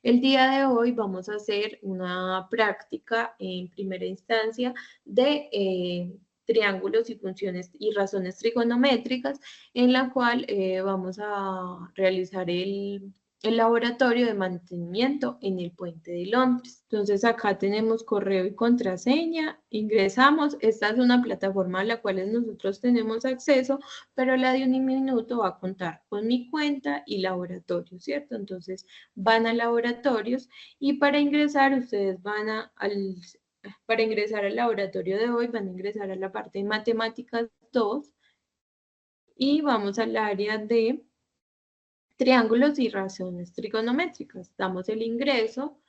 El día de hoy vamos a hacer una práctica en primera instancia de triángulos y funciones y razones trigonométricas, en la cual vamos a realizar el laboratorio de mantenimiento en el puente de Londres. Entonces acá tenemos correo y contraseña, ingresamos, esta es una plataforma a la cual nosotros tenemos acceso, pero la de un minuto va a contar con mi cuenta y laboratorio, ¿cierto? Entonces van a laboratorios y para ingresar ustedes van para ingresar al laboratorio de hoy van a ingresar a la parte de matemáticas 2 y vamos al área de triángulos y razones trigonométricas. Damos el ingreso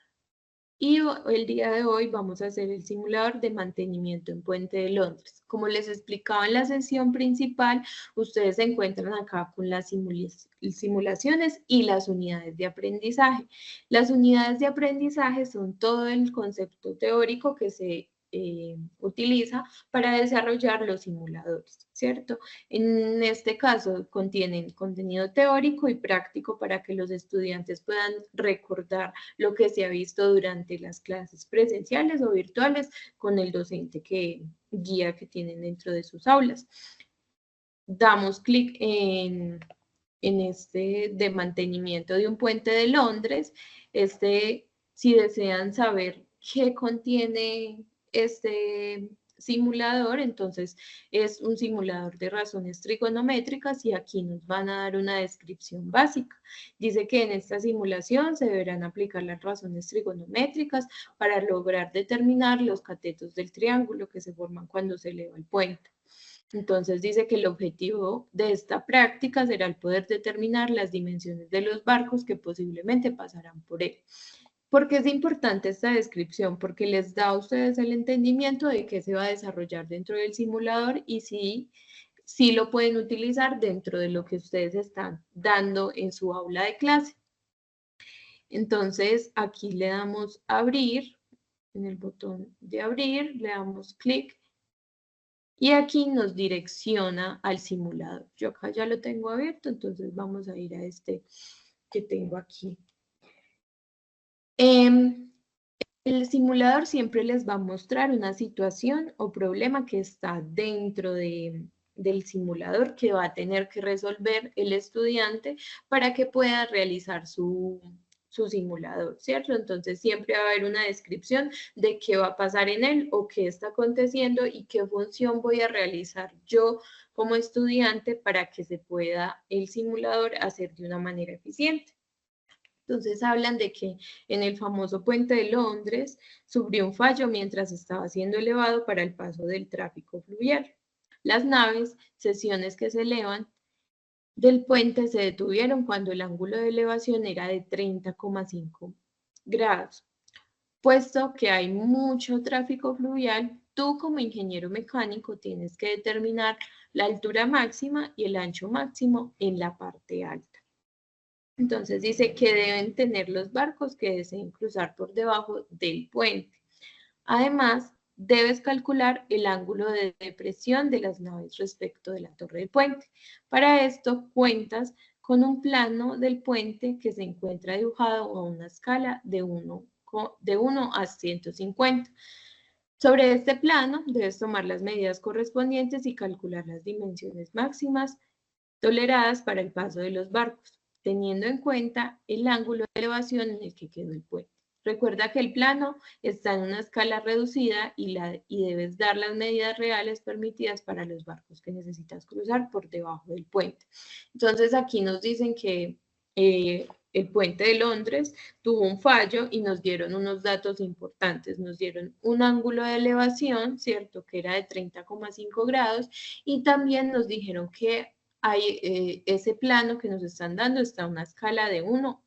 y el día de hoy vamos a hacer el simulador de mantenimiento en Puente de Londres. Como les explicaba en la sesión principal, ustedes se encuentran acá con las simulaciones y las unidades de aprendizaje. Las unidades de aprendizaje son todo el concepto teórico que se utiliza para desarrollar los simuladores, ¿cierto? En este caso contienen contenido teórico y práctico para que los estudiantes puedan recordar lo que se ha visto durante las clases presenciales o virtuales con el docente guía que tienen dentro de sus aulas. Damos clic en este de mantenimiento de un puente de Londres. Si desean saber qué contiene este simulador, entonces es un simulador de razones trigonométricas y aquí nos van a dar una descripción básica. Dice que en esta simulación se deberán aplicar las razones trigonométricas para lograr determinar los catetos del triángulo que se forman cuando se eleva el puente. Entonces dice que el objetivo de esta práctica será el poder determinar las dimensiones de los barcos que posiblemente pasarán por él. ¿Por qué es importante esta descripción? Porque les da a ustedes el entendimiento de qué se va a desarrollar dentro del simulador y si lo pueden utilizar dentro de lo que ustedes están dando en su aula de clase. Entonces aquí le damos abrir, en el botón de abrir, le damos clic y aquí nos direcciona al simulador. Yo acá ya lo tengo abierto, entonces vamos a ir a este que tengo aquí. El simulador siempre les va a mostrar una situación o problema que está dentro del simulador que va a tener que resolver el estudiante para que pueda realizar su simulador, ¿cierto? Entonces siempre va a haber una descripción de qué va a pasar en él o qué está aconteciendo y qué función voy a realizar yo como estudiante para que se pueda el simulador hacer de una manera eficiente. Entonces hablan de que en el famoso puente de Londres sufrió un fallo mientras estaba siendo elevado para el paso del tráfico fluvial. Las naves, secciones que se elevan del puente, se detuvieron cuando el ángulo de elevación era de 30,5 grados. Puesto que hay mucho tráfico fluvial, tú como ingeniero mecánico tienes que determinar la altura máxima y el ancho máximo en la parte alta. Entonces dice que deben tener los barcos que deseen cruzar por debajo del puente. Además, debes calcular el ángulo de depresión de las naves respecto de la torre del puente. Para esto cuentas con un plano del puente que se encuentra dibujado a una escala de 1 a 150. Sobre este plano debes tomar las medidas correspondientes y calcular las dimensiones máximas toleradas para el paso de los barcos, teniendo en cuenta el ángulo de elevación en el que quedó el puente. Recuerda que el plano está en una escala reducida y debes dar las medidas reales permitidas para los barcos que necesitas cruzar por debajo del puente. Entonces aquí nos dicen que el puente de Londres tuvo un fallo y nos dieron unos datos importantes. Nos dieron un ángulo de elevación, ¿cierto? Que era de 30,5 grados y también nos dijeron que ese plano que nos están dando está a una escala de 1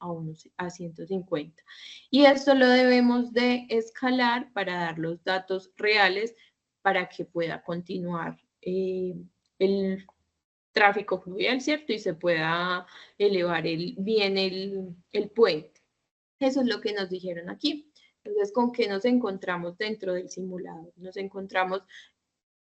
a 150. Y esto lo debemos de escalar para dar los datos reales para que pueda continuar el tráfico fluvial, ¿cierto? Y se pueda elevar bien el puente. Eso es lo que nos dijeron aquí. Entonces, ¿con qué nos encontramos dentro del simulador? Nos encontramos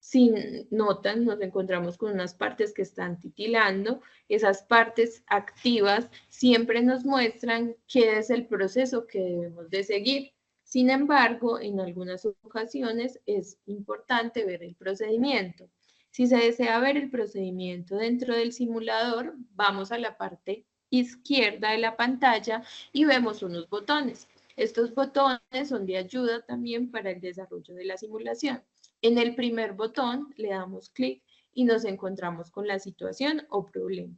Si notan, nos encontramos con unas partes que están titilando. Esas partes activas siempre nos muestran qué es el proceso que debemos de seguir. Sin embargo, en algunas ocasiones es importante ver el procedimiento. Si se desea ver el procedimiento dentro del simulador, vamos a la parte izquierda de la pantalla y vemos unos botones. Estos botones son de ayuda también para el desarrollo de la simulación. En el primer botón le damos clic y nos encontramos con la situación o problema.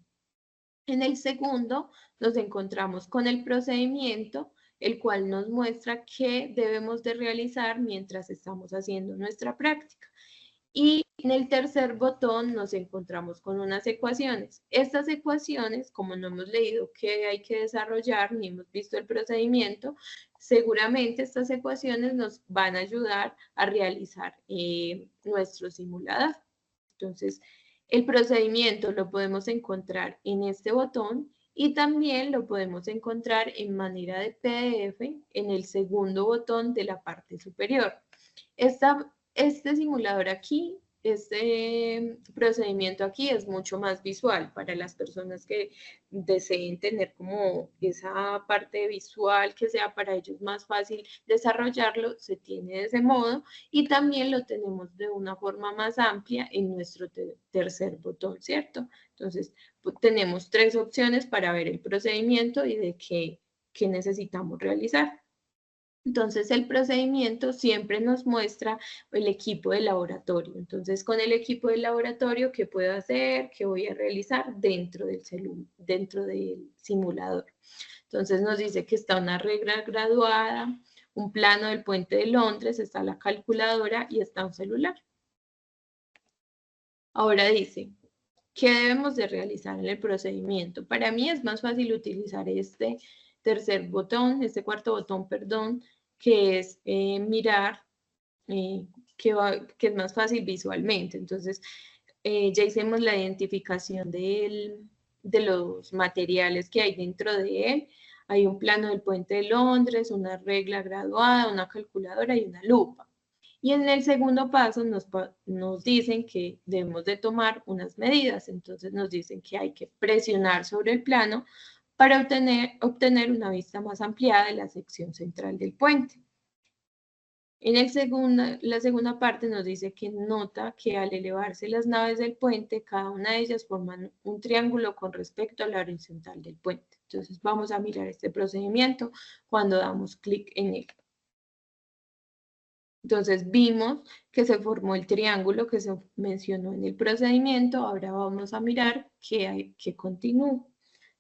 En el segundo nos encontramos con el procedimiento, el cual nos muestra qué debemos de realizar mientras estamos haciendo nuestra práctica. Y en el tercer botón nos encontramos con unas ecuaciones. Estas ecuaciones, como no hemos leído qué hay que desarrollar ni hemos visto el procedimiento, seguramente estas ecuaciones nos van a ayudar a realizar nuestro simulador. Entonces, el procedimiento lo podemos encontrar en este botón y también lo podemos encontrar en manera de PDF en el segundo botón de la parte superior. Este simulador aquí, este procedimiento aquí es mucho más visual para las personas que deseen tener como esa parte visual que sea para ellos más fácil desarrollarlo, se tiene de ese modo y también lo tenemos de una forma más amplia en nuestro tercer botón, ¿cierto? Entonces, tenemos tres opciones para ver el procedimiento y de qué necesitamos realizar. Entonces, el procedimiento siempre nos muestra el equipo de laboratorio. Entonces, con el equipo de laboratorio, ¿qué puedo hacer? ¿Qué voy a realizar dentro del simulador? Entonces, nos dice que está una regla graduada, un plano del puente de Londres, está la calculadora y está un celular. Ahora dice, ¿qué debemos de realizar en el procedimiento? Para mí es más fácil utilizar este cuarto botón, perdón, que es mirar, que es más fácil visualmente. Entonces, ya hicimos la identificación de los materiales que hay dentro de él. Hay un plano del puente de Londres, una regla graduada, una calculadora y una lupa. Y en el segundo paso nos dicen que debemos de tomar unas medidas. Entonces nos dicen que hay que presionar sobre el plano para obtener una vista más ampliada de la sección central del puente. En la segunda parte nos dice que nota que al elevarse las naves del puente, cada una de ellas forman un triángulo con respecto a la horizontal del puente. Entonces vamos a mirar este procedimiento cuando damos clic en él. Entonces vimos que se formó el triángulo que se mencionó en el procedimiento. Ahora vamos a mirar que continúa.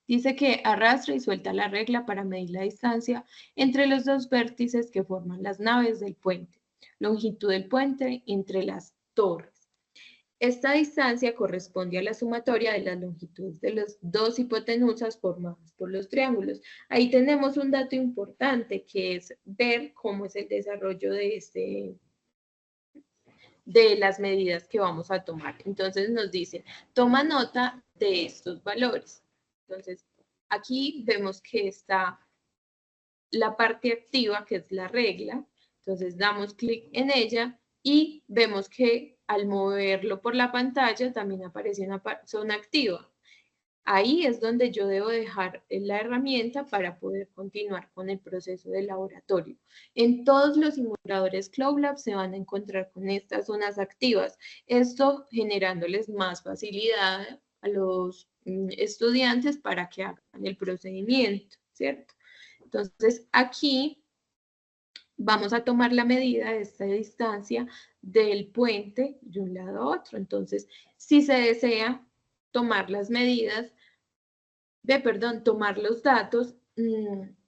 Dice que arrastra y suelta la regla para medir la distancia entre los dos vértices que forman las naves del puente, longitud del puente entre las torres. Esta distancia corresponde a la sumatoria de las longitudes de las dos hipotenusas formadas por los triángulos. Ahí tenemos un dato importante que es ver cómo es el desarrollo de las medidas que vamos a tomar. Entonces nos dice, toma nota de estos valores. Entonces, aquí vemos que está la parte activa, que es la regla. Entonces damos clic en ella y vemos que al moverlo por la pantalla también aparece una zona activa. Ahí es donde yo debo dejar la herramienta para poder continuar con el proceso de laboratorio. En todos los simuladores CloudLab se van a encontrar con estas zonas activas, esto generándoles más facilidad a los estudiantes para que hagan el procedimiento, ¿cierto? Entonces, aquí vamos a tomar la medida de esta distancia del puente de un lado a otro. Entonces, si se desea tomar las medidas, tomar los datos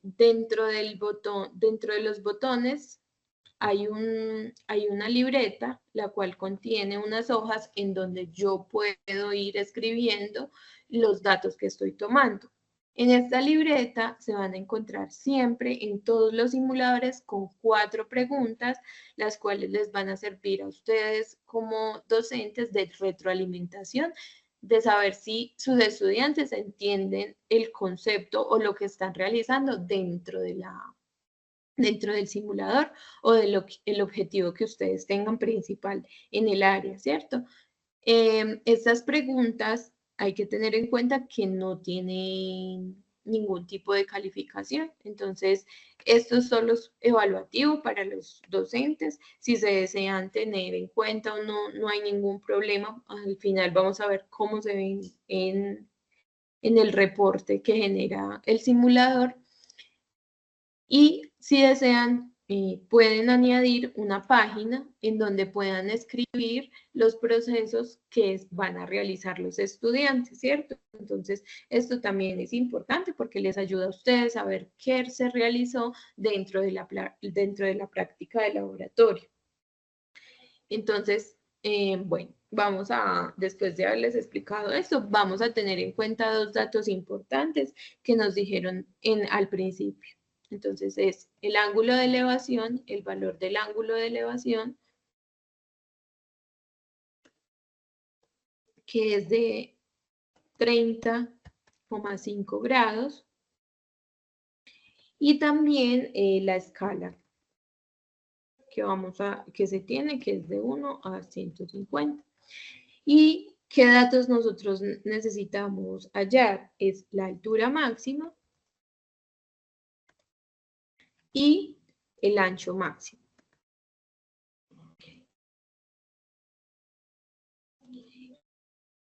dentro de los botones hay una libreta, la cual contiene unas hojas en donde yo puedo ir escribiendo los datos que estoy tomando. En esta libreta se van a encontrar siempre en todos los simuladores con 4 preguntas, las cuales les van a servir a ustedes como docentes de retroalimentación, de saber si sus estudiantes entienden el concepto o lo que están realizando dentro de dentro del simulador o el objetivo que ustedes tengan principal en el área, ¿cierto? Estas preguntas hay que tener en cuenta que no tienen ningún tipo de calificación. Entonces, esto solo es evaluativo para los docentes. Si se desean tener en cuenta o no, no hay ningún problema. Al final vamos a ver cómo se ven en el reporte que genera el simulador. Y si desean, pueden añadir una página en donde puedan escribir los procesos que van a realizar los estudiantes, ¿cierto? Entonces, esto también es importante porque les ayuda a ustedes a ver qué se realizó dentro de la práctica de laboratorio. Entonces, bueno, después de haberles explicado esto, vamos a tener en cuenta dos datos importantes que nos dijeron al principio. Entonces es el ángulo de elevación, el valor del ángulo de elevación, que es de 30,5 grados, y también la escala que se tiene, que es de 1 a 150. ¿Y qué datos nosotros necesitamos hallar? Es la altura máxima y el ancho máximo.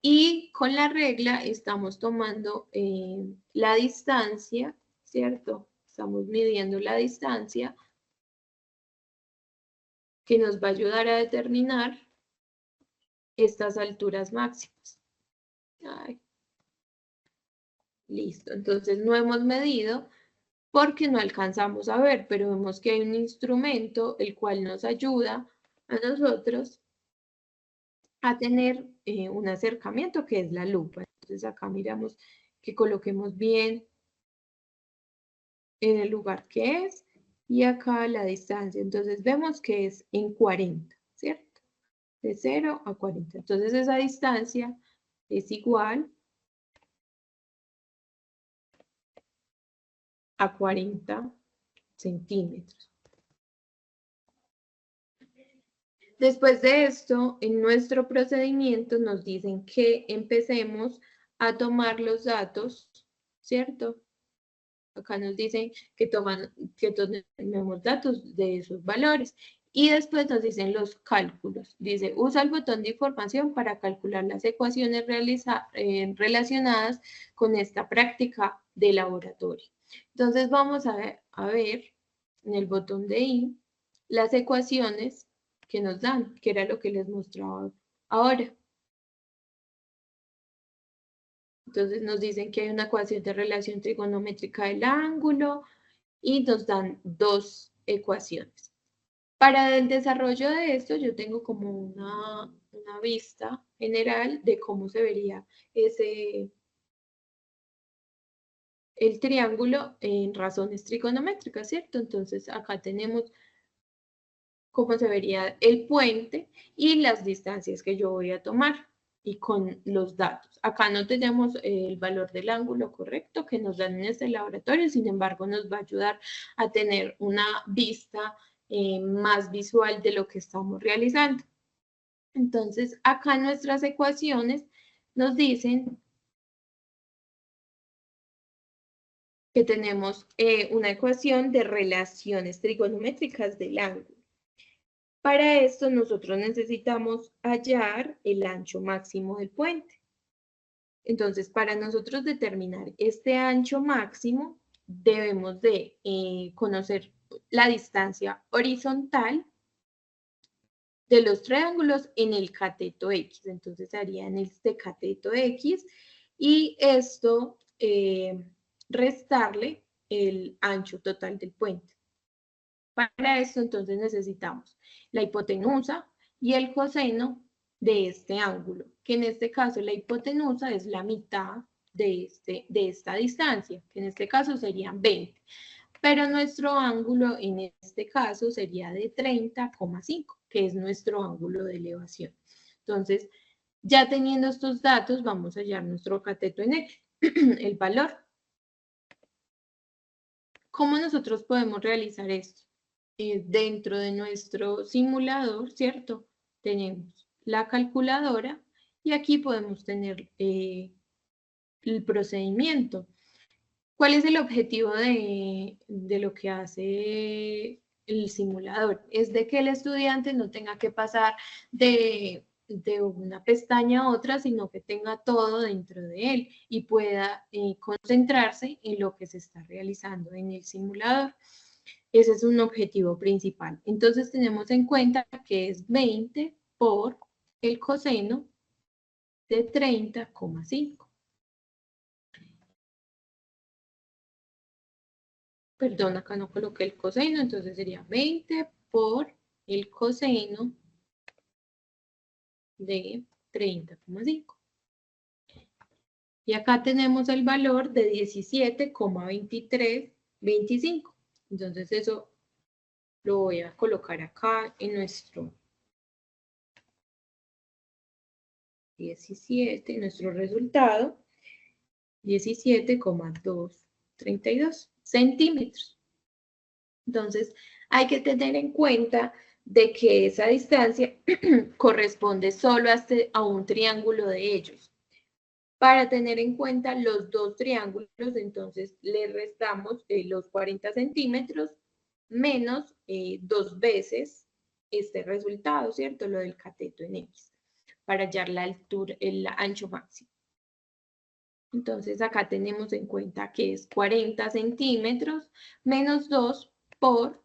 Y con la regla estamos tomando la distancia, ¿cierto? Estamos midiendo la distancia que nos va a ayudar a determinar estas alturas máximas. Ay. Listo, entonces no hemos medido porque no alcanzamos a ver, pero vemos que hay un instrumento el cual nos ayuda a nosotros a tener un acercamiento que es la lupa. Entonces acá miramos que coloquemos bien en el lugar que es y acá la distancia. Entonces vemos que es en 40, ¿cierto? De 0 a 40. Entonces esa distancia es igual a 40 centímetros. Después de esto, en nuestro procedimiento nos dicen que empecemos a tomar los datos, ¿cierto? Acá nos dicen que tomemos datos de esos valores. Y después nos dicen los cálculos. Dice, usa el botón de información para calcular las ecuaciones relacionadas con esta práctica de laboratorio. Entonces vamos a ver en el botón de I las ecuaciones que nos dan, que era lo que les mostraba ahora. Entonces nos dicen que hay una ecuación de relación trigonométrica del ángulo y nos dan dos ecuaciones. Para el desarrollo de esto yo tengo como una vista general de cómo se vería el triángulo en razones trigonométricas, ¿cierto? Entonces acá tenemos cómo se vería el puente y las distancias que yo voy a tomar y con los datos. Acá no tenemos el valor del ángulo correcto que nos dan en este laboratorio, sin embargo nos va a ayudar a tener una vista más visual de lo que estamos realizando. Entonces, acá nuestras ecuaciones nos dicen que tenemos una ecuación de relaciones trigonométricas del ángulo. Para esto nosotros necesitamos hallar el ancho máximo del puente. Entonces, para nosotros determinar este ancho máximo, debemos de conocer la distancia horizontal de los triángulos en el cateto X. Entonces, haría en este cateto X y esto restarle el ancho total del puente. Para esto, entonces, necesitamos la hipotenusa y el coseno de este ángulo, que en este caso la hipotenusa es la mitad de esta distancia, que en este caso serían 20. Pero nuestro ángulo en este caso sería de 30,5, que es nuestro ángulo de elevación. Entonces, ya teniendo estos datos, vamos a hallar nuestro cateto en X, el valor. ¿cómo nosotros podemos realizar esto? Dentro de nuestro simulador, ¿cierto? Tenemos la calculadora y aquí podemos tener el procedimiento. ¿Cuál es el objetivo de lo que hace el simulador? Es de que el estudiante no tenga que pasar de una pestaña a otra, sino que tenga todo dentro de él y pueda concentrarse en lo que se está realizando en el simulador. Ese es un objetivo principal. Entonces tenemos en cuenta que es 20 por el coseno de 30,5. Perdón, acá no coloqué el coseno, entonces sería 20 por el coseno de 30,5. Y acá tenemos el valor de 17,2325. Entonces eso lo voy a colocar acá en nuestro 17, nuestro resultado, 17,232 centímetros. Entonces, hay que tener en cuenta de que esa distancia corresponde solo a un triángulo de ellos. Para tener en cuenta los dos triángulos, entonces le restamos los 40 centímetros menos 2 veces este resultado, ¿cierto? Lo del cateto en X, para hallar la altura, el ancho máximo. Entonces acá tenemos en cuenta que es 40 centímetros menos 2 por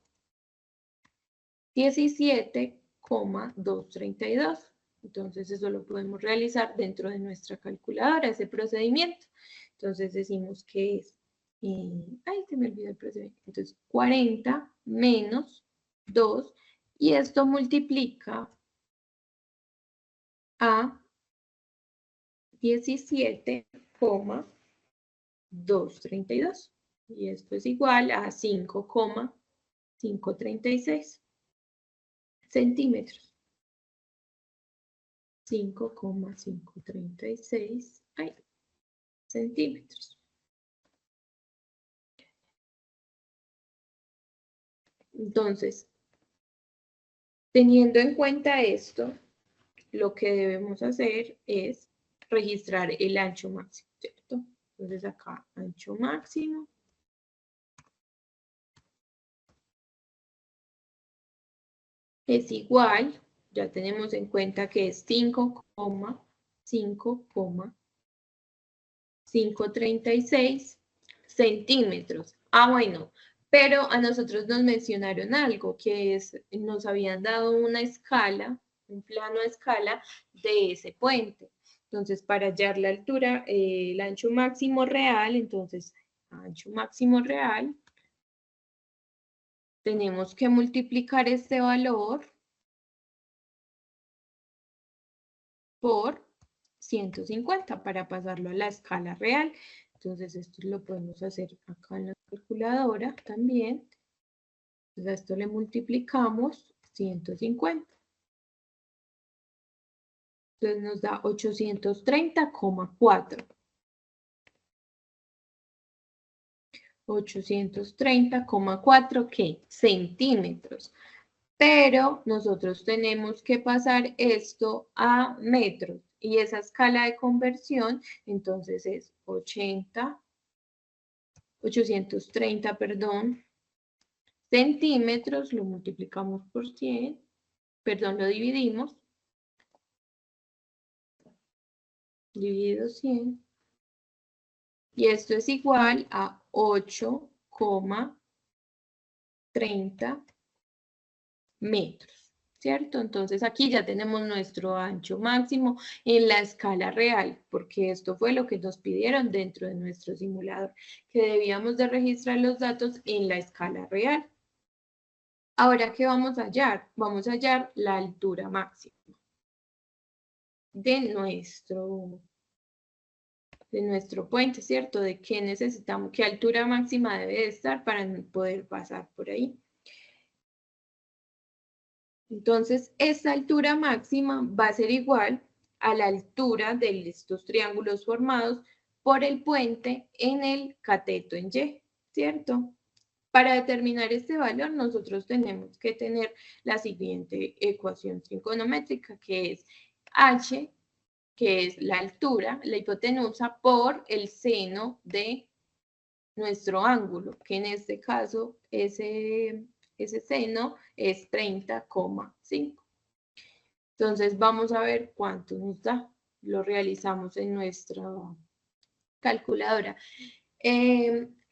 17,232. Entonces eso lo podemos realizar dentro de nuestra calculadora, ese procedimiento. Entonces decimos que es, ay, se me olvidó el procedimiento. Entonces 40 menos 2 y esto multiplica a 17,232. Y esto es igual a 5,536 centímetros. 5,536 centímetros. Entonces, teniendo en cuenta esto, lo que debemos hacer es registrar el ancho máximo, ¿cierto? Entonces acá, ancho máximo. Es igual, ya tenemos en cuenta que es 5,536 centímetros. Bueno, pero a nosotros nos mencionaron algo, que es, nos habían dado una escala, un plano a escala de ese puente. Entonces, para hallar la altura, el ancho máximo real, entonces, ancho máximo real, tenemos que multiplicar este valor por 150 para pasarlo a la escala real. Entonces, esto lo podemos hacer acá en la calculadora también. Entonces, a esto le multiplicamos 150. Entonces, nos da 830,4. 830,4 ¿qué? Centímetros. Pero nosotros tenemos que pasar esto a metros. Y esa escala de conversión, entonces es 830, perdón, centímetros, lo multiplicamos por 100, perdón, lo dividimos, dividido 100, y esto es igual a 8,30 metros, ¿cierto? Entonces aquí ya tenemos nuestro ancho máximo en la escala real, porque esto fue lo que nos pidieron dentro de nuestro simulador, que debíamos de registrar los datos en la escala real. Ahora, ¿qué vamos a hallar? Vamos a hallar la altura máxima de nuestro puente, ¿cierto? De qué necesitamos, qué altura máxima debe de estar para poder pasar por ahí. Entonces, esta altura máxima va a ser igual a la altura de estos triángulos formados por el puente en el cateto en Y, ¿cierto? Para determinar este valor, nosotros tenemos que tener la siguiente ecuación trigonométrica, que es h, que es la altura, la hipotenusa, por el seno de nuestro ángulo, que en este caso ese seno es 30,5. Entonces vamos a ver cuánto nos da. Lo realizamos en nuestra calculadora.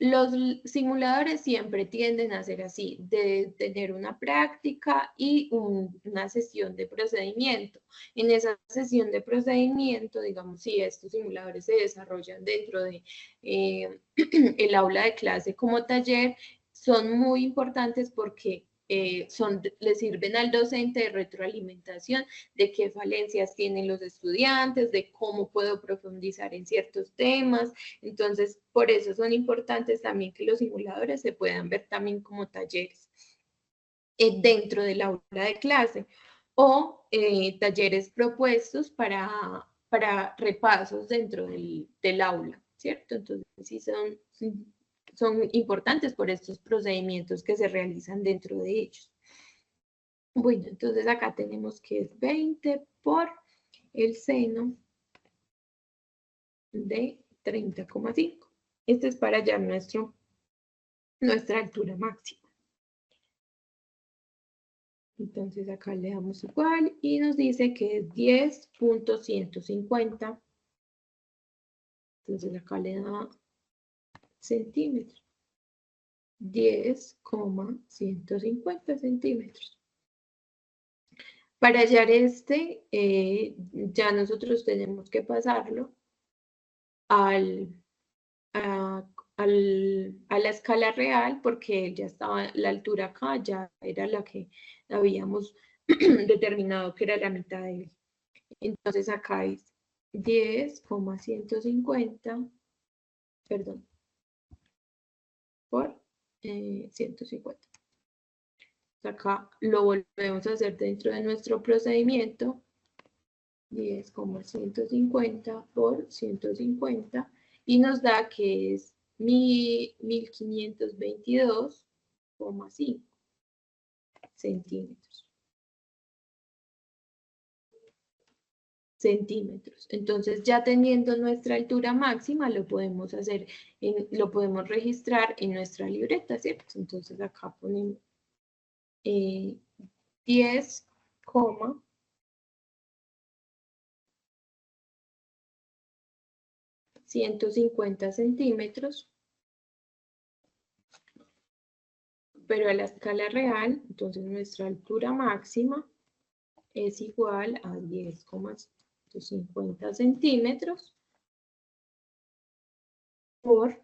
Los simuladores siempre tienden a ser así, de tener una práctica y una sesión de procedimiento. En esa sesión de procedimiento, digamos, si estos simuladores se desarrollan dentro de el aula de clase como taller, son muy importantes porque le sirven al docente de retroalimentación de qué falencias tienen los estudiantes, de cómo puedo profundizar en ciertos temas. Entonces, por eso son importantes también que los simuladores se puedan ver también como talleres dentro del aula de clase o talleres propuestos para repasos dentro del aula, ¿cierto? Entonces, sí son importantes por estos procedimientos que se realizan dentro de ellos. Bueno, entonces acá tenemos que es 20 por el seno de 30,5. Este es para hallar nuestra altura máxima. Entonces acá le damos igual y nos dice que es 10.150. Entonces acá le da centímetros. 10,150 centímetros. Para hallar ya nosotros tenemos que pasarlo a la escala real, porque ya estaba la altura acá, ya era la que habíamos determinado que era la mitad de él. Entonces acá es 10,150, perdón, por 150. Acá lo volvemos a hacer dentro de nuestro procedimiento. 10,150 por 150 y nos da que es 1522,5 centímetros. Entonces, ya teniendo nuestra altura máxima, lo podemos hacer, lo podemos registrar en nuestra libreta, ¿cierto? Entonces, acá ponemos 10,150 centímetros, pero a la escala real, entonces nuestra altura máxima es igual a 10,150 centímetros por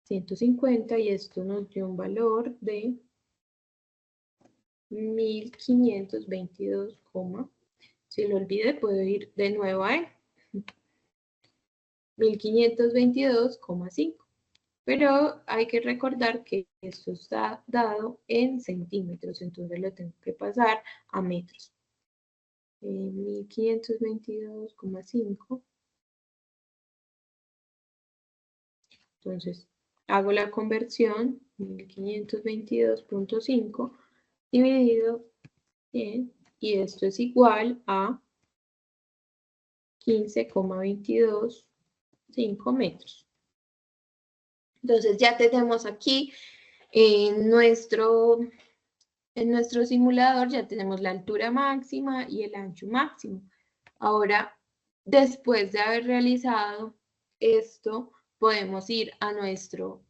150 y esto nos dio un valor de 1522, si lo olvidé puedo ir de nuevo a él, 1522,5. Pero hay que recordar que esto está dado en centímetros, entonces lo tengo que pasar a metros. 1522,5. Entonces, hago la conversión, 1522,5 dividido 100, y esto es igual a 15,225 metros. Entonces, ya tenemos aquí en nuestro simulador, ya tenemos la altura máxima y el ancho máximo. Ahora, después de haber realizado esto, podemos ir a nuestro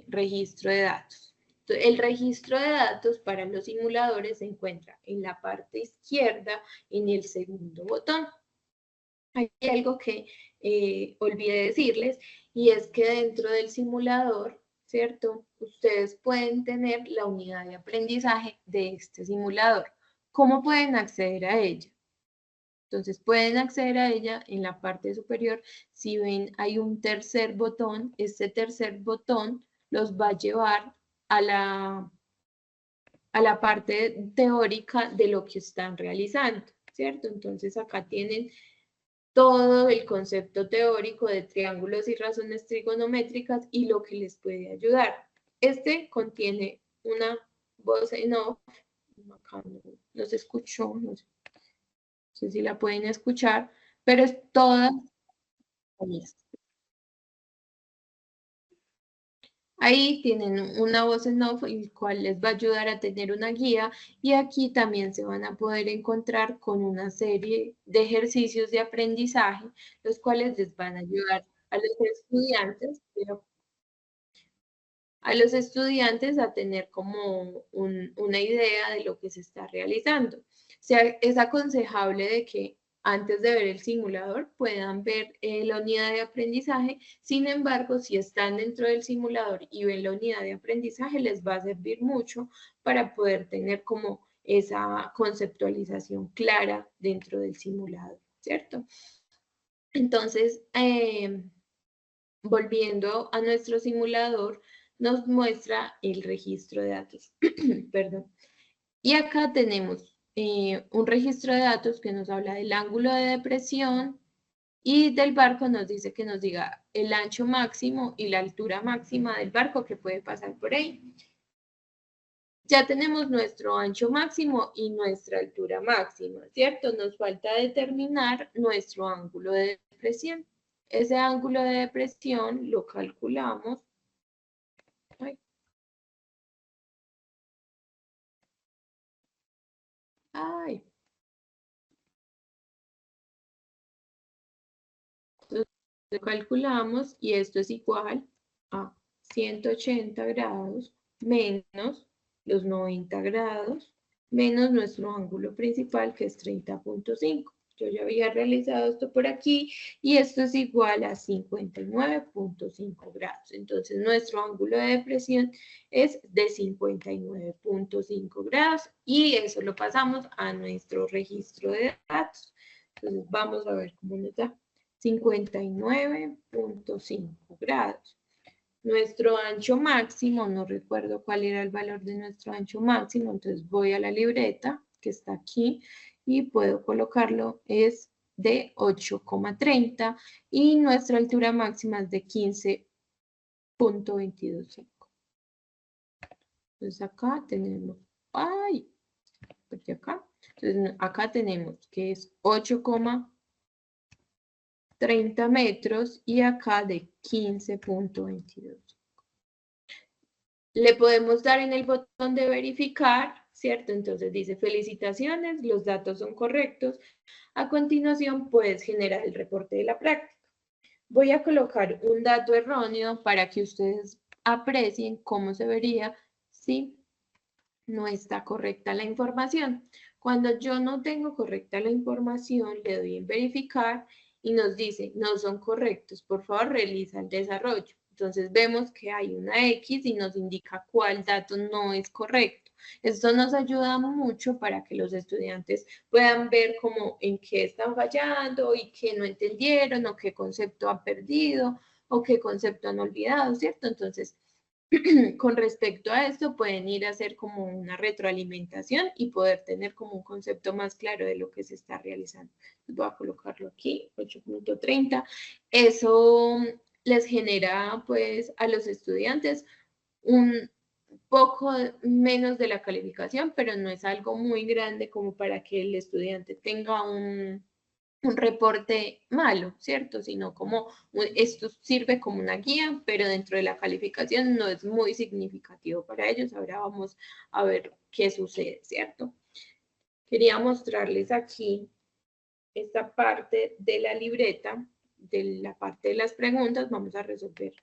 registro de datos. Entonces, el registro de datos para los simuladores se encuentra en la parte izquierda, en el segundo botón. Hay algo que olvidé decirles, y es que dentro del simulador, ¿cierto? Ustedes pueden tener la unidad de aprendizaje de este simulador. ¿Cómo pueden acceder a ella? Entonces pueden acceder a ella en la parte superior. Si ven, hay un tercer botón. Este tercer botón los va a llevar a la parte teórica de lo que están realizando, ¿cierto? Entonces acá tienen todo el concepto teórico de triángulos y razones trigonométricas y lo que les puede ayudar. Este contiene una voz en off. Acá no se escuchó, no sé si la pueden escuchar, pero es toda. Ahí tienen una voz en off, el cual les va a ayudar a tener una guía, y aquí también se van a poder encontrar con una serie de ejercicios de aprendizaje, los cuales les van a ayudar a los estudiantes, a tener como una idea de lo que se está realizando. O sea, es aconsejable de que antes de ver el simulador puedan ver la unidad de aprendizaje. Sin embargo, si están dentro del simulador y ven la unidad de aprendizaje, les va a servir mucho para poder tener como esa conceptualización clara dentro del simulador, ¿cierto? Entonces, volviendo a nuestro simulador, nos muestra el registro de datos. Perdón. Y acá tenemos un registro de datos que nos habla del ángulo de depresión, y del barco nos dice que nos diga el ancho máximo y la altura máxima del barco que puede pasar por ahí. Ya tenemos nuestro ancho máximo y nuestra altura máxima, ¿cierto? Nos falta determinar nuestro ángulo de depresión. Ese ángulo de depresión lo calculamos. Ay. Ay. Entonces, lo calculamos y esto es igual a 180 grados menos los 90 grados menos nuestro ángulo principal, que es 30.5. Yo ya había realizado esto por aquí y esto es igual a 59.5 grados. Entonces, nuestro ángulo de depresión es de 59.5 grados y eso lo pasamos a nuestro registro de datos. Entonces, vamos a ver cómo nos da. 59.5 grados. Nuestro ancho máximo, no recuerdo cuál era el valor de nuestro ancho máximo, entonces voy a la libreta que está aquí y puedo colocarlo, es de 8,30 y nuestra altura máxima es de 15.225. Entonces acá tenemos, ay, porque acá, entonces acá tenemos que es 8,30 metros y acá de 15.22. Le podemos dar en el botón de verificar, ¿cierto? Entonces dice felicitaciones, los datos son correctos. A continuación puedes generar el reporte de la práctica. Voy a colocar un dato erróneo para que ustedes aprecien cómo se vería si no está correcta la información. Cuando yo no tengo correcta la información, le doy en verificar y nos dice, no son correctos, por favor realiza el desarrollo. Entonces vemos que hay una X y nos indica cuál dato no es correcto. Esto nos ayuda mucho para que los estudiantes puedan ver cómo en qué están fallando y qué no entendieron o qué concepto han perdido o qué concepto han olvidado, ¿cierto? Entonces, con respecto a esto, pueden ir a hacer como una retroalimentación y poder tener como un concepto más claro de lo que se está realizando. Voy a colocarlo aquí, 8.30. Eso les genera pues a los estudiantes un poco menos de la calificación, pero no es algo muy grande como para que el estudiante tenga un reporte malo, ¿cierto? Sino como esto sirve como una guía, pero dentro de la calificación no es muy significativo para ellos. Ahora vamos a ver qué sucede, ¿cierto? Quería mostrarles aquí esta parte de la libreta, de la parte de las preguntas. Vamos a resolver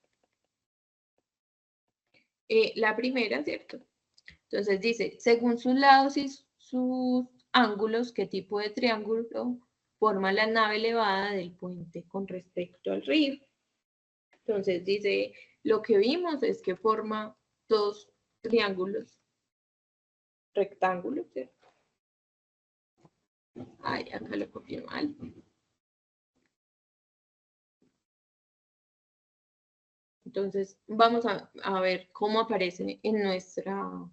la primera, ¿cierto? Entonces dice, según sus lados y sus ángulos, ¿qué tipo de triángulo forma la nave elevada del puente con respecto al río? Entonces dice, lo que vimos es que forma dos triángulos rectángulos, ¿cierto? Ay, acá lo copié mal. Entonces vamos a ver cómo aparece en nuestro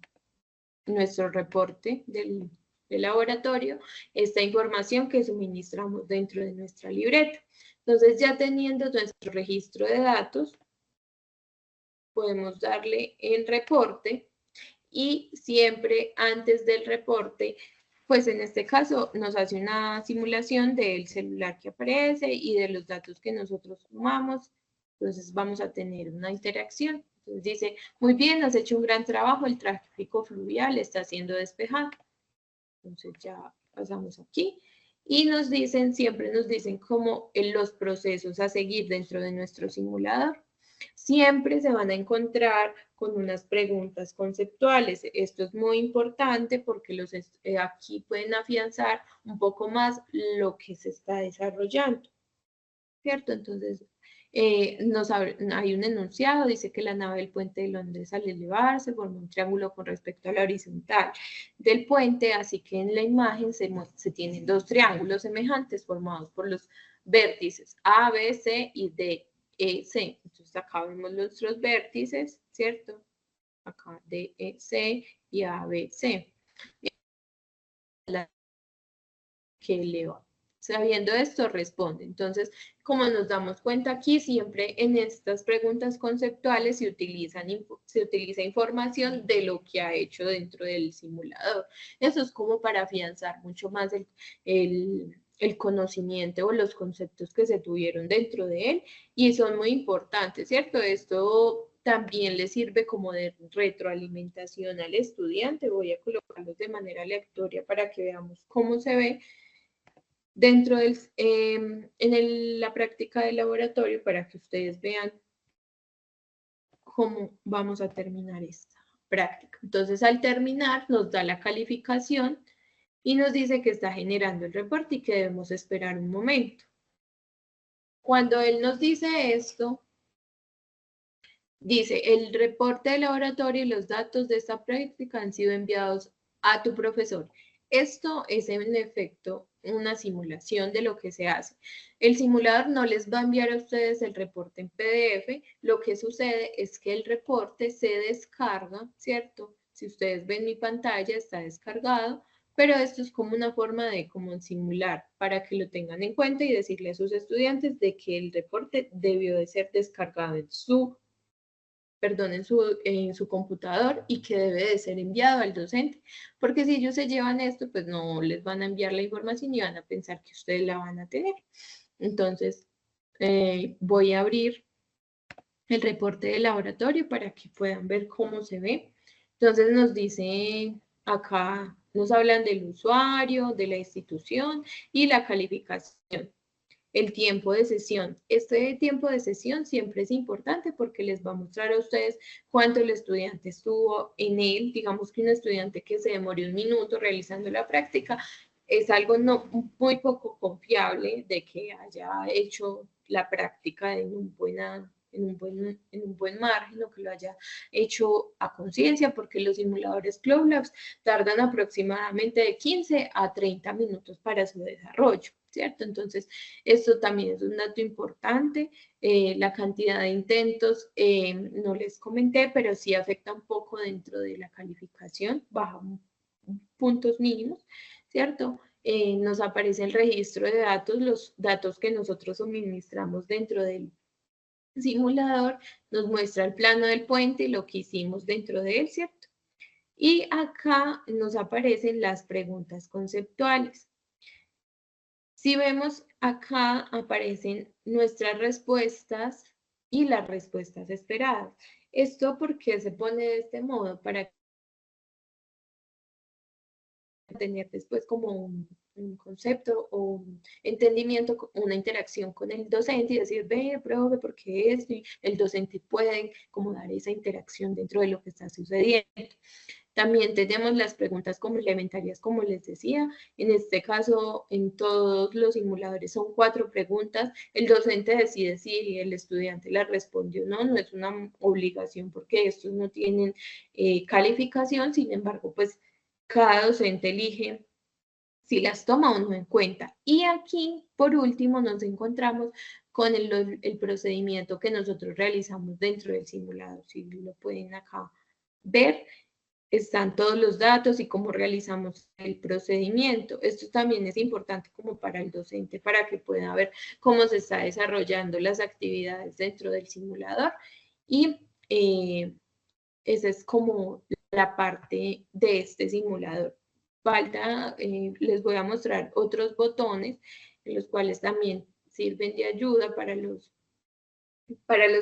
reporte del laboratorio esta información que suministramos dentro de nuestra libreta. Entonces, ya teniendo nuestro registro de datos, podemos darle en reporte y siempre antes del reporte, pues en este caso nos hace una simulación del celular que aparece y de los datos que nosotros tomamos. Entonces vamos a tener una interacción. Entonces dice, muy bien, has hecho un gran trabajo, el tráfico fluvial está siendo despejado. Entonces ya pasamos aquí. Y nos dicen, siempre nos dicen como los procesos a seguir dentro de nuestro simulador. Siempre se van a encontrar con unas preguntas conceptuales. Esto es muy importante porque aquí pueden afianzar un poco más lo que se está desarrollando, ¿cierto? Entonces, hay un enunciado, dice que la nave del puente de Londres al elevarse forma un triángulo con respecto a la horizontal del puente, así que en la imagen se tienen dos triángulos semejantes formados por los vértices A, B, C y D, E, C. Entonces acá vemos nuestros vértices, ¿cierto? Acá D, E, C y A, B, C. Que eleva. Sabiendo esto, responde. Entonces, como nos damos cuenta aquí, siempre en estas preguntas conceptuales se utiliza información de lo que ha hecho dentro del simulador. Eso es como para afianzar mucho más el conocimiento o los conceptos que se tuvieron dentro de él y son muy importantes, ¿cierto? Esto también le sirve como de retroalimentación al estudiante. Voy a colocarlos de manera aleatoria para que veamos cómo se ve dentro la práctica del laboratorio para que ustedes vean cómo vamos a terminar esta práctica. Entonces, al terminar, nos da la calificación y nos dice que está generando el reporte y que debemos esperar un momento. Cuando él nos dice esto, dice, el reporte del laboratorio y los datos de esta práctica han sido enviados a tu profesor. Esto es en efecto una simulación de lo que se hace. El simulador no les va a enviar a ustedes el reporte en PDF. Lo que sucede es que el reporte se descarga, ¿cierto? Si ustedes ven mi pantalla, está descargado, pero esto es como una forma de como simular para que lo tengan en cuenta y decirle a sus estudiantes de que el reporte debió de ser descargado en su computador y que debe de ser enviado al docente, porque si ellos se llevan esto, pues no les van a enviar la información y van a pensar que ustedes la van a tener. Entonces, voy a abrir el reporte de laboratorio para que puedan ver cómo se ve. Entonces nos dice acá, nos hablan del usuario, de la institución y la calificación. El tiempo de sesión. Este tiempo de sesión siempre es importante porque les va a mostrar a ustedes cuánto el estudiante estuvo en él. Digamos que un estudiante que se demoró un minuto realizando la práctica es algo muy poco confiable de que haya hecho la práctica en un buen margen o que lo haya hecho a conciencia, porque los simuladores Cloud Labs tardan aproximadamente de 15 a 30 minutos para su desarrollo, ¿cierto? Entonces, esto también es un dato importante. La cantidad de intentos no les comenté, pero sí afecta un poco dentro de la calificación, baja puntos mínimos, ¿cierto? Nos aparece el registro de datos, los datos que nosotros suministramos dentro del simulador, nos muestra el plano del puente y lo que hicimos dentro de él, ¿cierto? Y acá nos aparecen las preguntas conceptuales. Si vemos acá aparecen nuestras respuestas y las respuestas esperadas. ¿Esto por qué se pone de este modo? Para tener después como un concepto o un entendimiento, una interacción con el docente y decir, ve, profe, ¿por qué esto? Y el docente puede como dar esa interacción dentro de lo que está sucediendo. También tenemos las preguntas complementarias, como les decía. En este caso, en todos los simuladores son 4 preguntas. El docente decide si el estudiante las responde o no. No es una obligación porque estos no tienen calificación. Sin embargo, pues cada docente elige si las toma o no en cuenta. Y aquí, por último, nos encontramos con el procedimiento que nosotros realizamos dentro del simulador. Si lo pueden acá ver, están todos los datos y cómo realizamos el procedimiento. Esto también es importante como para el docente, para que pueda ver cómo se está desarrollando las actividades dentro del simulador. Y esa es como la parte de este simulador. Falta, les voy a mostrar otros botones, los cuales también sirven de ayuda para los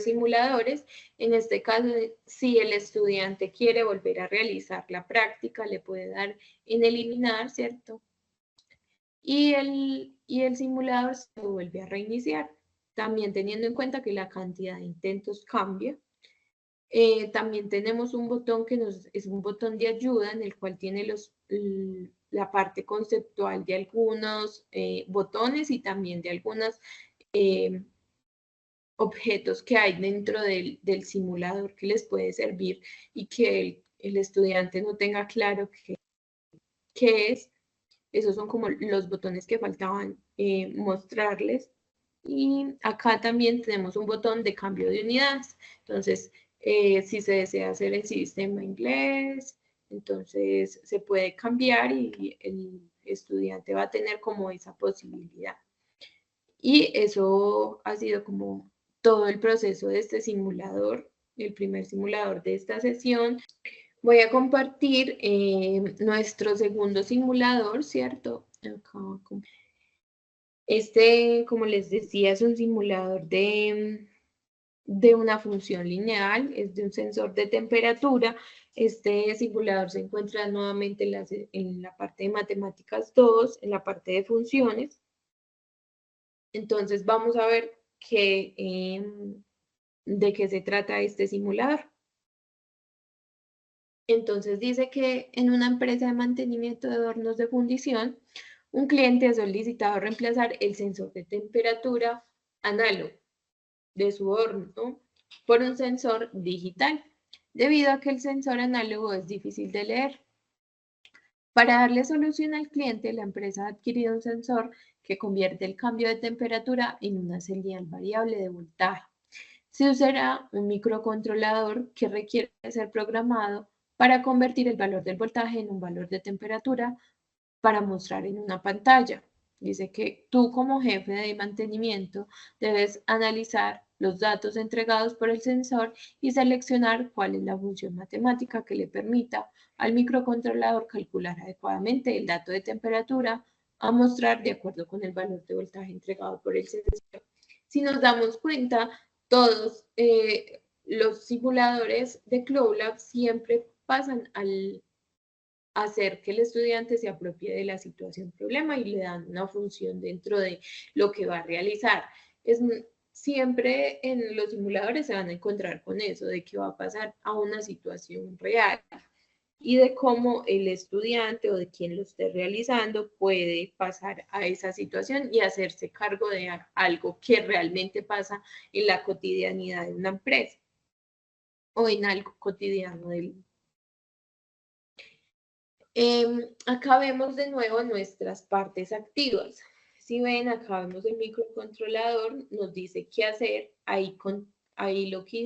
simuladores. En este caso, si el estudiante quiere volver a realizar la práctica, le puede dar en eliminar, ¿cierto? Y el simulador se vuelve a reiniciar, también teniendo en cuenta que la cantidad de intentos cambia. También tenemos un botón que es un botón de ayuda en el cual tiene la parte conceptual de algunos botones y también de algunos objetos que hay dentro del simulador que les puede servir y que el estudiante no tenga claro qué es. Esos son como los botones que faltaban mostrarles. Y acá también tenemos un botón de cambio de unidades. Entonces, si se desea hacer el sistema inglés, entonces se puede cambiar y el estudiante va a tener como esa posibilidad. Y eso ha sido como todo el proceso de este simulador, el primer simulador de esta sesión. Voy a compartir nuestro segundo simulador, ¿cierto? Este, como les decía, es un simulador de una función lineal, es de un sensor de temperatura. Este simulador se encuentra nuevamente en la parte de matemáticas 2, en la parte de funciones. Entonces vamos a ver de qué se trata este simulador. Entonces dice que en una empresa de mantenimiento de hornos de fundición, un cliente ha solicitado reemplazar el sensor de temperatura análogo de su horno por un sensor digital, debido a que el sensor análogo es difícil de leer. Para darle solución al cliente, la empresa ha adquirido un sensor que convierte el cambio de temperatura en una señal variable de voltaje. Se usará un microcontrolador que requiere ser programado para convertir el valor del voltaje en un valor de temperatura para mostrar en una pantalla. Dice que tú como jefe de mantenimiento debes analizar los datos entregados por el sensor y seleccionar cuál es la función matemática que le permita al microcontrolador calcular adecuadamente el dato de temperatura a mostrar de acuerdo con el valor de voltaje entregado por el sensor. Si nos damos cuenta, todos los simuladores de CloudLab siempre pasan al hacer que el estudiante se apropie de la situación problema y le dan una función dentro de lo que va a realizar. Siempre en los simuladores se van a encontrar con eso, de que va a pasar a una situación real y de cómo el estudiante o de quien lo esté realizando puede pasar a esa situación y hacerse cargo de algo que realmente pasa en la cotidianidad de una empresa o en algo cotidiano del. Acá vemos de nuevo nuestras partes activas. Si ven, acá vemos el microcontrolador, nos dice qué hacer. Ahí lo que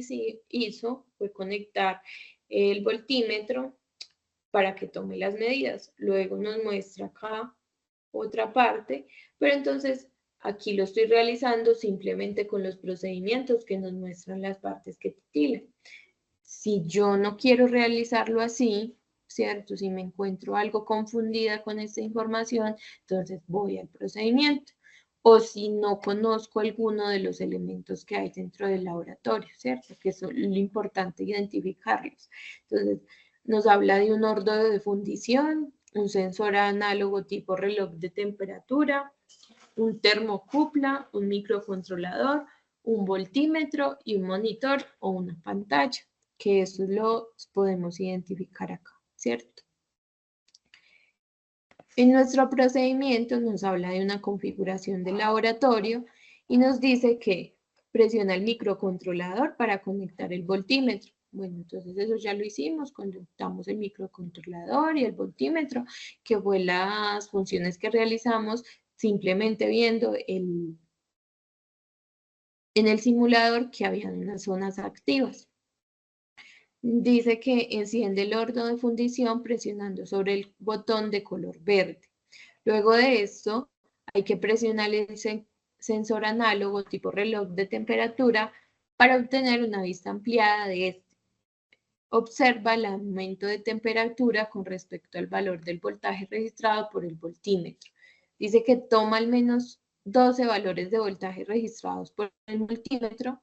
hizo fue conectar el voltímetro para que tome las medidas. Luego nos muestra acá otra parte, pero entonces aquí lo estoy realizando simplemente con los procedimientos que nos muestran las partes que titilan. Si yo no quiero realizarlo así, ¿cierto? Si me encuentro algo confundida con esta información, entonces voy al procedimiento. O si no conozco alguno de los elementos que hay dentro del laboratorio, ¿cierto? Que es lo importante identificarlos. Entonces, nos habla de un horno de fundición, un sensor análogo tipo reloj de temperatura, un termocupla, un microcontrolador, un voltímetro y un monitor o una pantalla, que eso lo podemos identificar acá, ¿cierto? En nuestro procedimiento nos habla de una configuración del laboratorio y nos dice que presiona el microcontrolador para conectar el voltímetro. Bueno, entonces eso ya lo hicimos, conectamos el microcontrolador y el voltímetro, que fue las funciones que realizamos simplemente viendo en el simulador que habían unas zonas activas. Dice que enciende el horno de fundición presionando sobre el botón de color verde. Luego de esto, hay que presionar el sensor análogo tipo reloj de temperatura para obtener una vista ampliada de este. observa el aumento de temperatura con respecto al valor del voltaje registrado por el voltímetro. Dice que toma al menos 12 valores de voltaje registrados por el voltímetro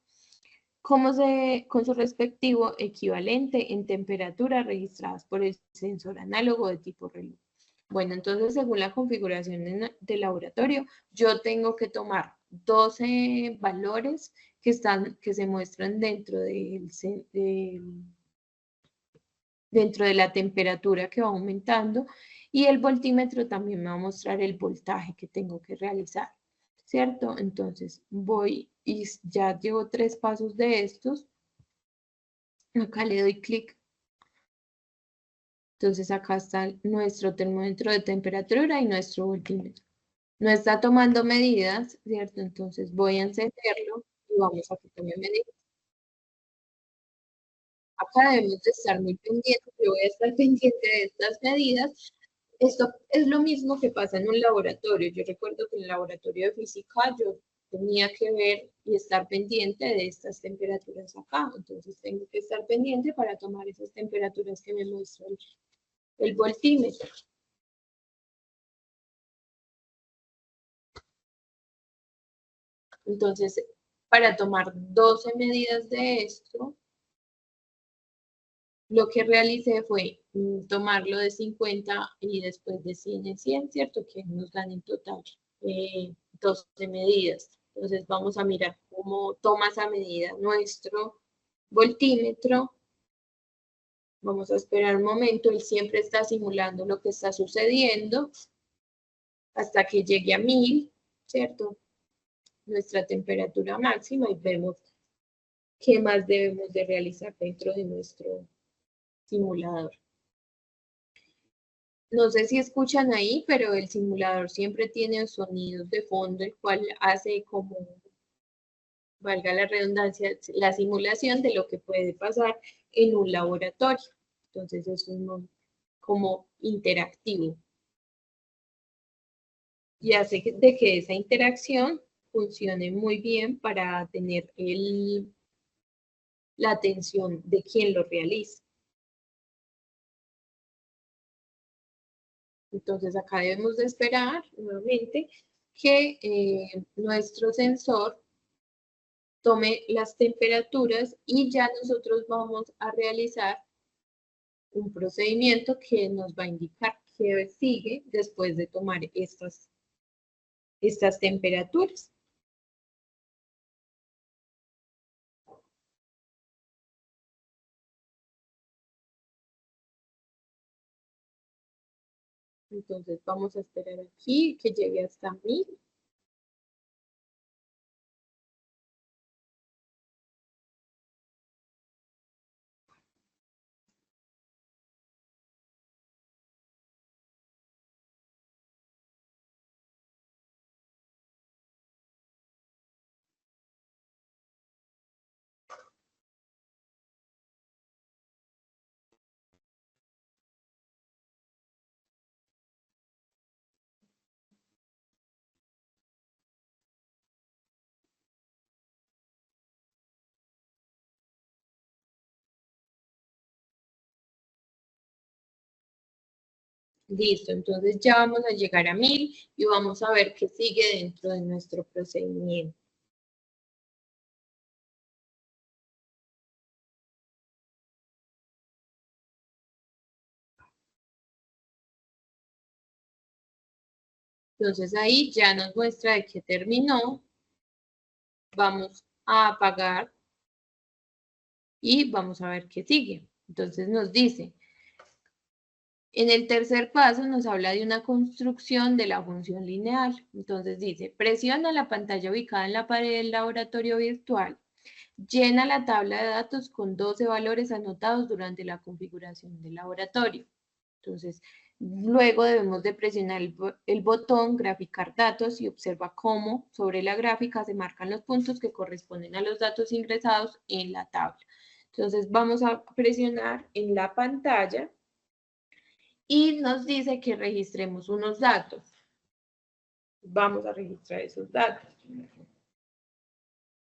con su respectivo equivalente en temperatura registradas por el sensor análogo de tipo reloj. Bueno, entonces según la configuración del laboratorio, yo tengo que tomar 12 valores que se muestran dentro de la temperatura que va aumentando y el voltímetro también me va a mostrar el voltaje que tengo que realizar, ¿cierto? Entonces voy y ya llevo 3 pasos de estos. Acá le doy clic. Entonces acá está nuestro termómetro de temperatura y nuestro voltímetro. No está tomando medidas, ¿cierto? Entonces voy a encenderlo y vamos a que tome medidas. Acá debemos de estar muy pendientes, yo voy a estar pendiente de estas medidas. Esto es lo mismo que pasa en un laboratorio. Yo recuerdo que en el laboratorio de física yo tenía que ver y estar pendiente de estas temperaturas acá. Entonces tengo que estar pendiente para tomar esas temperaturas que me muestra el voltímetro. Entonces, para tomar 12 medidas de esto, lo que realicé fue tomarlo de 50 y después de 100 en 100, ¿cierto? Que nos dan en total 12 medidas. Entonces vamos a mirar cómo toma esa medida nuestro voltímetro. Vamos a esperar un momento, él siempre está simulando lo que está sucediendo hasta que llegue a 1000, ¿cierto? Nuestra temperatura máxima y vemos qué más debemos de realizar dentro de nuestro simulador. No sé si escuchan ahí, pero el simulador siempre tiene sonidos de fondo, el cual hace como, valga la redundancia, la simulación de lo que puede pasar en un laboratorio. Entonces eso es como interactivo. Y hace de que esa interacción funcione muy bien para tener la atención de quien lo realiza. Entonces acá debemos de esperar nuevamente que nuestro sensor tome las temperaturas y ya nosotros vamos a realizar un procedimiento que nos va a indicar qué sigue después de tomar estas temperaturas. Entonces vamos a esperar aquí que llegue hasta 1000. Listo, entonces ya vamos a llegar a 1000 y vamos a ver qué sigue dentro de nuestro procedimiento. Entonces ahí ya nos muestra de que terminó. Vamos a apagar y vamos a ver qué sigue. Entonces nos dice, en el tercer paso nos habla de una construcción de la función lineal. Entonces dice, presiona la pantalla ubicada en la pared del laboratorio virtual. Llena la tabla de datos con 12 valores anotados durante la configuración del laboratorio. Entonces, luego debemos de presionar el botón graficar datos y observa cómo sobre la gráfica se marcan los puntos que corresponden a los datos ingresados en la tabla. Entonces, vamos a presionar en la pantalla y nos dice que registremos unos datos. Vamos a registrar esos datos.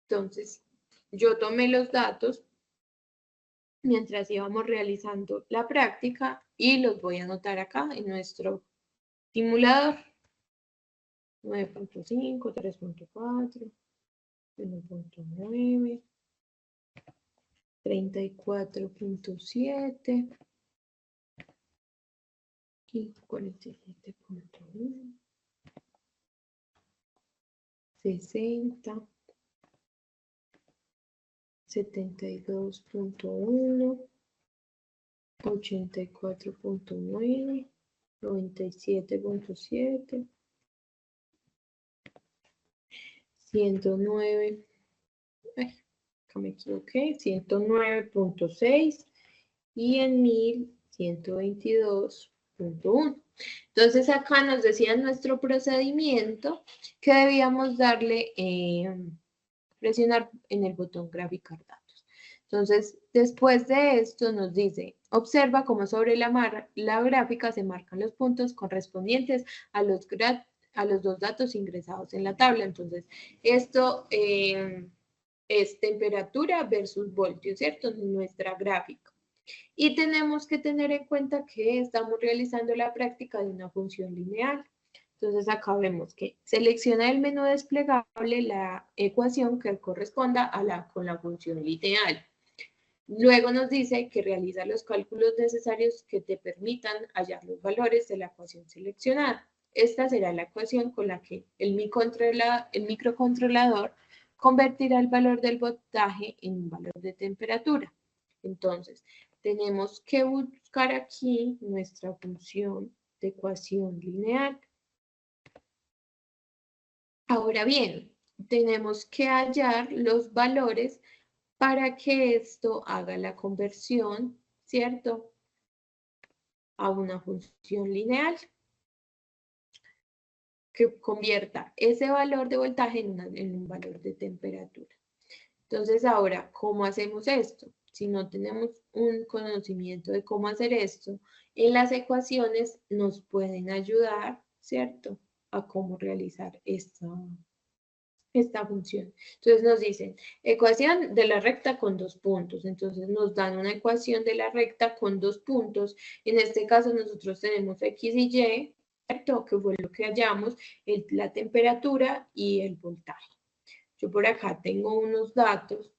Entonces, yo tomé los datos mientras íbamos realizando la práctica y los voy a anotar acá en nuestro simulador. 9.5, 3.4, 1.9, 34.7 y 47.1, 60, 72.1, 84.9, 97.7, 109, acá me equivoqué, 109.6 y en 1122.1. Entonces acá nos decía nuestro procedimiento que debíamos darle, presionar en el botón graficar datos. Entonces, después de esto nos dice, observa cómo sobre la gráfica se marcan los puntos correspondientes a los dos datos ingresados en la tabla. Entonces, esto es temperatura versus voltios, ¿cierto? En nuestra gráfica. Y tenemos que tener en cuenta que estamos realizando la práctica de una función lineal. Entonces acá vemos que selecciona el menú desplegable la ecuación que corresponda con la función lineal. Luego nos dice que realiza los cálculos necesarios que te permitan hallar los valores de la ecuación seleccionada. Esta será la ecuación con la que el microcontrolador convertirá el valor del voltaje en un valor de temperatura. Entonces, tenemos que buscar aquí nuestra función de ecuación lineal. Ahora bien, tenemos que hallar los valores para que esto haga la conversión, ¿cierto?, a una función lineal que convierta ese valor de voltaje en un valor de temperatura. Entonces, ahora, ¿cómo hacemos esto? Si no tenemos un conocimiento de cómo hacer esto, en las ecuaciones nos pueden ayudar, ¿cierto?, a cómo realizar esta función. Entonces nos dicen, ecuación de la recta con dos puntos. Entonces nos dan una ecuación de la recta con dos puntos. En este caso nosotros tenemos X y Y, ¿cierto?, que fue lo que hallamos, la temperatura y el voltaje. Yo por acá tengo unos datos,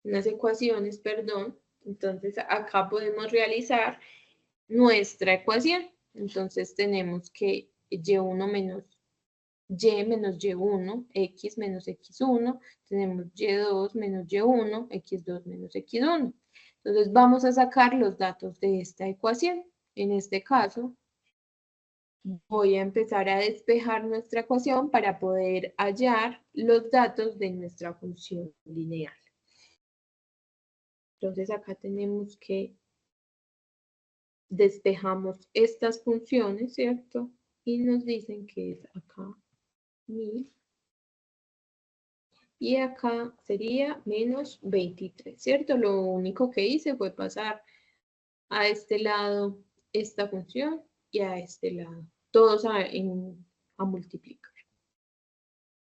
unas ecuaciones, perdón. Entonces acá podemos realizar nuestra ecuación. Entonces tenemos que Y1 menos Y menos Y1, X menos X1, tenemos Y2 menos Y1, X2 menos X1. Entonces vamos a sacar los datos de esta ecuación. En este caso, voy a empezar a despejar nuestra ecuación para poder hallar los datos de nuestra función lineal. Entonces acá tenemos que despejamos estas funciones, ¿cierto? Y nos dicen que es acá 1000. Y acá sería menos 23, ¿cierto? Lo único que hice fue pasar a este lado esta función y a este lado, todos a multiplicar.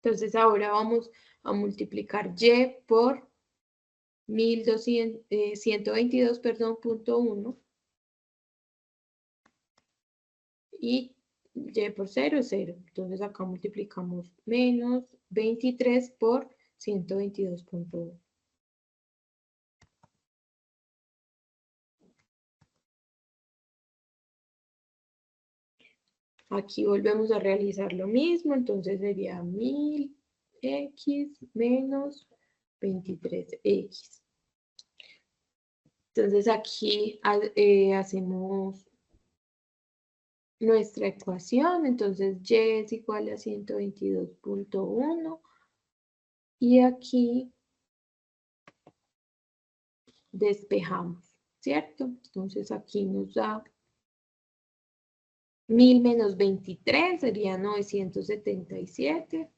Entonces ahora vamos a multiplicar y por 122, perdón, punto 1 y y por 0 es 0. Entonces acá multiplicamos menos 23 por 122.1. Aquí volvemos a realizar lo mismo, entonces sería 1000x menos 23x. Entonces aquí hacemos nuestra ecuación, entonces y es igual a 122.1 y aquí despejamos, ¿cierto? Entonces aquí nos da 1000 menos 23 sería 977.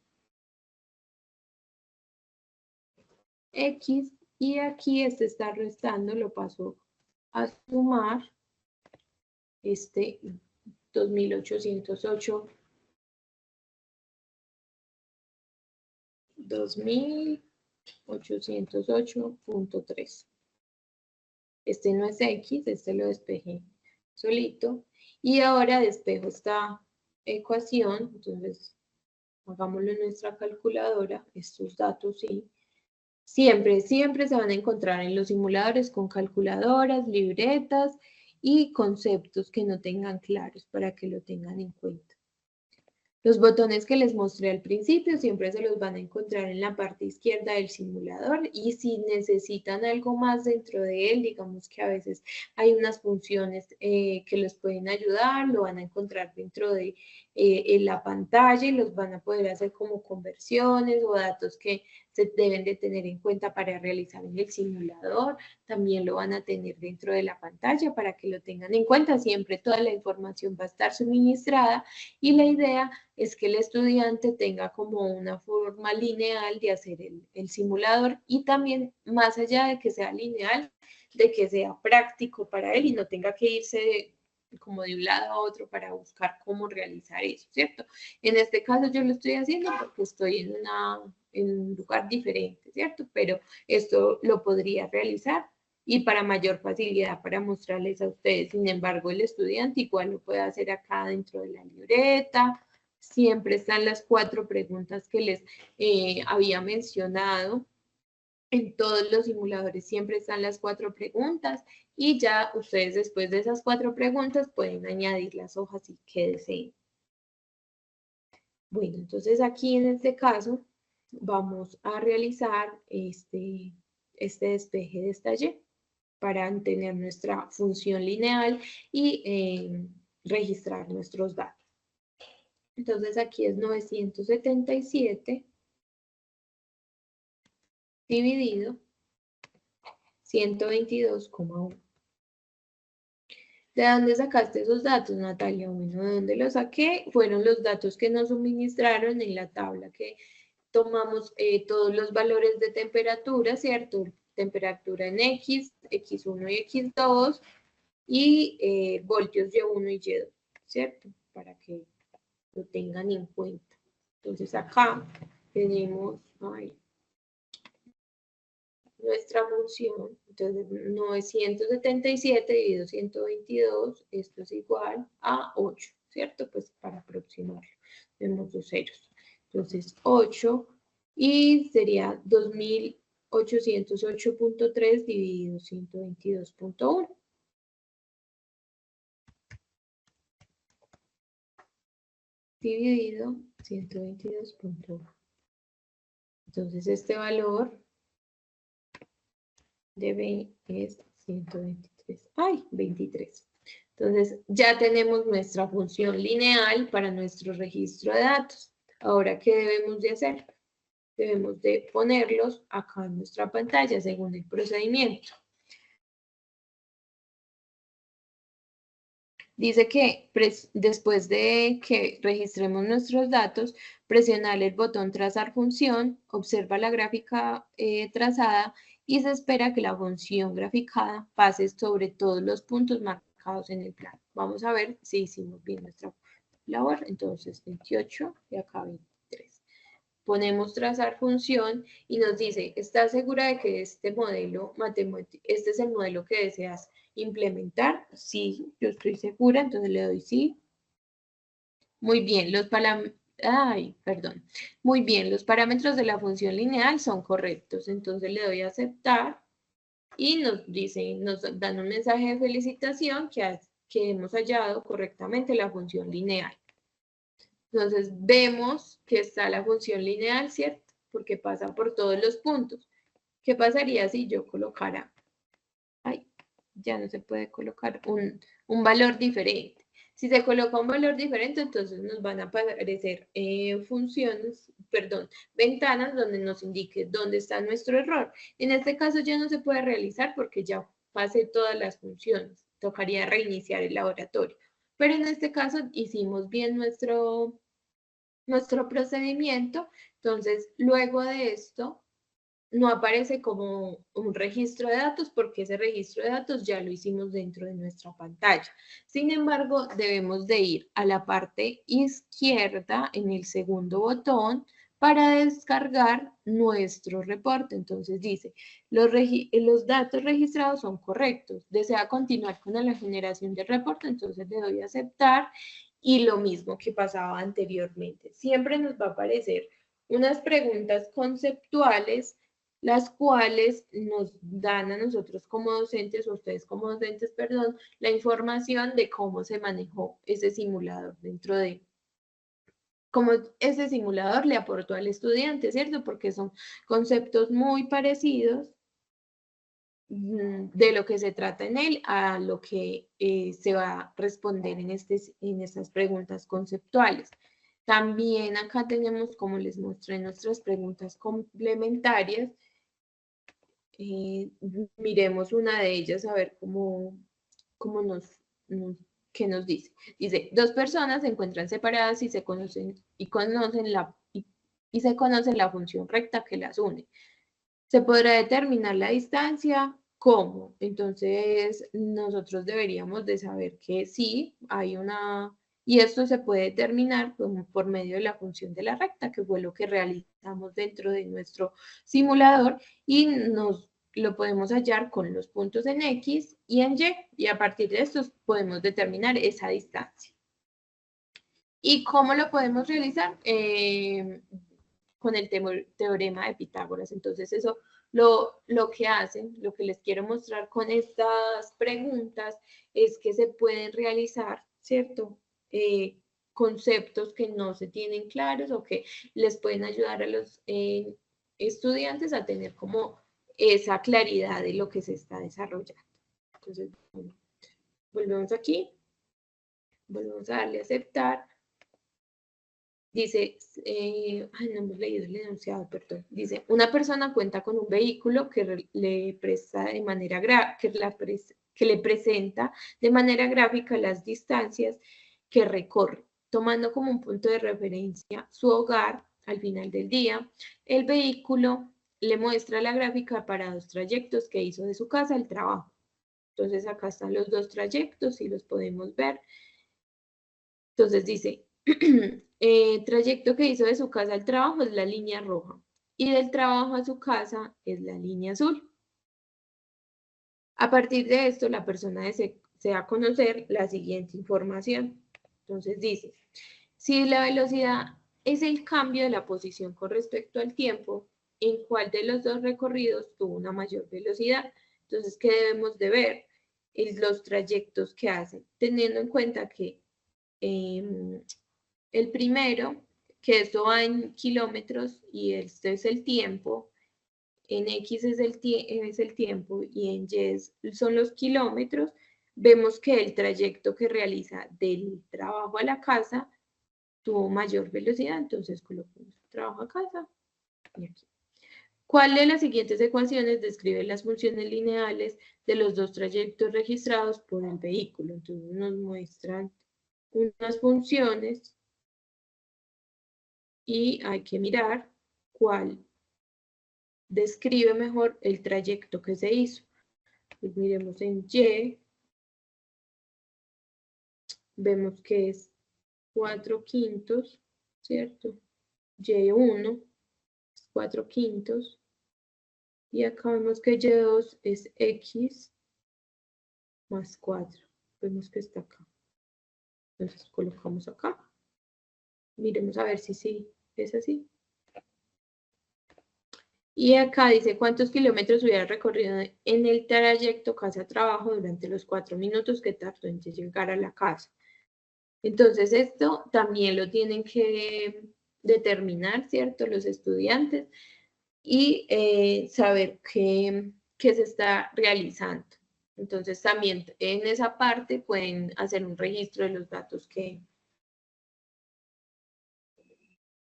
X y aquí este está restando, lo paso a sumar, 2808, 2808.3. Este no es X, este lo despejé solito. Y ahora despejo esta ecuación, entonces hagámoslo en nuestra calculadora, estos datos sí. Siempre se van a encontrar en los simuladores con calculadoras, libretas y conceptos que no tengan claros para que lo tengan en cuenta. Los botones que les mostré al principio siempre se los van a encontrar en la parte izquierda del simulador y si necesitan algo más dentro de él, digamos que a veces hay unas funciones que les pueden ayudar, lo van a encontrar dentro de en la pantalla y los van a poder hacer como conversiones o datos que se deben de tener en cuenta para realizar en el simulador. También lo van a tener dentro de la pantalla para que lo tengan en cuenta. Siempre toda la información va a estar suministrada y la idea es que el estudiante tenga como una forma lineal de hacer el simulador y también más allá de que sea lineal, de que sea práctico para él y no tenga que irse como de un lado a otro para buscar cómo realizar eso, ¿cierto? En este caso yo lo estoy haciendo porque estoy en un lugar diferente, ¿cierto? Pero esto lo podría realizar y para mayor facilidad para mostrarles a ustedes. Sin embargo, el estudiante igual lo puede hacer acá dentro de la libreta. Siempre están las 4 preguntas que les había mencionado. En todos los simuladores siempre están las 4 preguntas y ya ustedes después de esas 4 preguntas pueden añadir las hojas que deseen. Bueno, entonces aquí en este caso vamos a realizar este despeje de esta Y para tener nuestra función lineal y registrar nuestros datos. Entonces aquí es 977 dividido 122,1. ¿De dónde sacaste esos datos, Natalia? Bueno, ¿de dónde los saqué? Fueron los datos que nos suministraron en la tabla que tomamos todos los valores de temperatura, ¿cierto? Temperatura en X, X1 y X2 y voltios Y1 y Y2, ¿cierto? Para que lo tengan en cuenta. Entonces acá tenemos nuestra función, entonces 977 dividido 122, esto es igual a 8, ¿cierto? Pues para aproximarlo, tenemos dos ceros. Entonces 8 y sería 2808.3 dividido 122.1. Dividido 122.1. Entonces este valor de B es 123. ¡Ay! 23. Entonces ya tenemos nuestra función lineal para nuestro registro de datos. Ahora, ¿qué debemos de hacer? Debemos de ponerlos acá en nuestra pantalla según el procedimiento. Dice que después de que registremos nuestros datos, presionar el botón trazar función, observa la gráfica trazada y se espera que la función graficada pase sobre todos los puntos marcados en el plano. Vamos a ver si hicimos bien nuestra labor. Entonces, 28 y acá 23. Ponemos trazar función y nos dice, ¿estás segura de que este modelo matemático, este es el modelo que deseas implementar? Sí, yo estoy segura, entonces le doy sí. Muy bien, Muy bien, los parámetros de la función lineal son correctos, entonces le doy a aceptar y nos dan un mensaje de felicitación que hemos hallado correctamente la función lineal. Entonces vemos que está la función lineal, ¿cierto? Porque pasa por todos los puntos. ¿Qué pasaría si yo colocara, ya no se puede colocar un valor diferente? Si se coloca un valor diferente, entonces nos van a aparecer ventanas donde nos indique dónde está nuestro error. En este caso ya no se puede realizar porque ya pasé todas las funciones. Tocaría reiniciar el laboratorio. Pero en este caso hicimos bien nuestro procedimiento, entonces luego de esto no aparece como un registro de datos porque ese registro de datos ya lo hicimos dentro de nuestra pantalla. Sin embargo, debemos de ir a la parte izquierda en el segundo botón para descargar nuestro reporte. Entonces dice, los datos registrados son correctos. ¿Desea continuar con la generación del reporte? Entonces le doy a aceptar y lo mismo que pasaba anteriormente. Siempre nos va a aparecer unas preguntas conceptuales, las cuales nos dan a nosotros como docentes, o ustedes como docentes, perdón, la información de cómo se manejó ese simulador dentro de cómo ese simulador le aportó al estudiante, ¿cierto? Porque son conceptos muy parecidos de lo que se trata en él a lo que se va a responder en estas preguntas conceptuales. También acá tenemos, como les mostré, nuestras preguntas complementarias. Miremos una de ellas a ver cómo qué nos dice. Dice, dos personas se encuentran separadas y se conocen se conocen la función recta que las une. ¿Se podrá determinar la distancia? ¿Cómo? Entonces, nosotros deberíamos de saber que sí, hay una... Y esto se puede determinar por medio de la función de la recta, que fue lo que realizamos dentro de nuestro simulador, y nos lo podemos hallar con los puntos en X y en Y, y a partir de estos podemos determinar esa distancia. ¿Y cómo lo podemos realizar? Con el teorema de Pitágoras. Entonces, eso lo que hacen, lo que les quiero mostrar con estas preguntas es que se pueden realizar, ¿cierto? Conceptos que no se tienen claros o que les pueden ayudar a los estudiantes a tener como esa claridad de lo que se está desarrollando. Entonces, bueno, volvemos aquí, volvemos a darle a aceptar. Dice, no hemos leído el enunciado, perdón. Dice, una persona cuenta con un vehículo que le presta de manera que le presenta de manera gráfica las distancias que recorre, tomando como un punto de referencia su hogar al final del día. El vehículo le muestra la gráfica para dos trayectos que hizo de su casa al trabajo. Entonces acá están los dos trayectos y los podemos ver. Entonces dice, trayecto que hizo de su casa al trabajo es la línea roja y del trabajo a su casa es la línea azul. A partir de esto, la persona desea conocer la siguiente información. Entonces dice, si la velocidad es el cambio de la posición con respecto al tiempo, ¿en cuál de los dos recorridos tuvo una mayor velocidad? Entonces, ¿qué debemos de ver? Los trayectos que hacen, teniendo en cuenta que el primero, que esto va en kilómetros y este es el tiempo, en X es el tiempo y en Y son los kilómetros, vemos que el trayecto que realiza del trabajo a la casa tuvo mayor velocidad, entonces colocamos trabajo a casa y aquí. ¿Cuál de las siguientes ecuaciones describe las funciones lineales de los dos trayectos registrados por el vehículo? Entonces nos muestran unas funciones y hay que mirar cuál describe mejor el trayecto que se hizo. Pues miremos en Y, vemos que es 4/5, ¿cierto? Y1 es 4/5 y acá vemos que Y2 es X más 4. Vemos que está acá. Entonces colocamos acá. Miremos a ver si sí es así. Y acá dice cuántos kilómetros hubiera recorrido en el trayecto casa-trabajo durante los 4 minutos que tardó en llegar a la casa. Entonces esto también lo tienen que determinar, ¿cierto? Los estudiantes y saber qué se está realizando. Entonces también en esa parte pueden hacer un registro de los datos que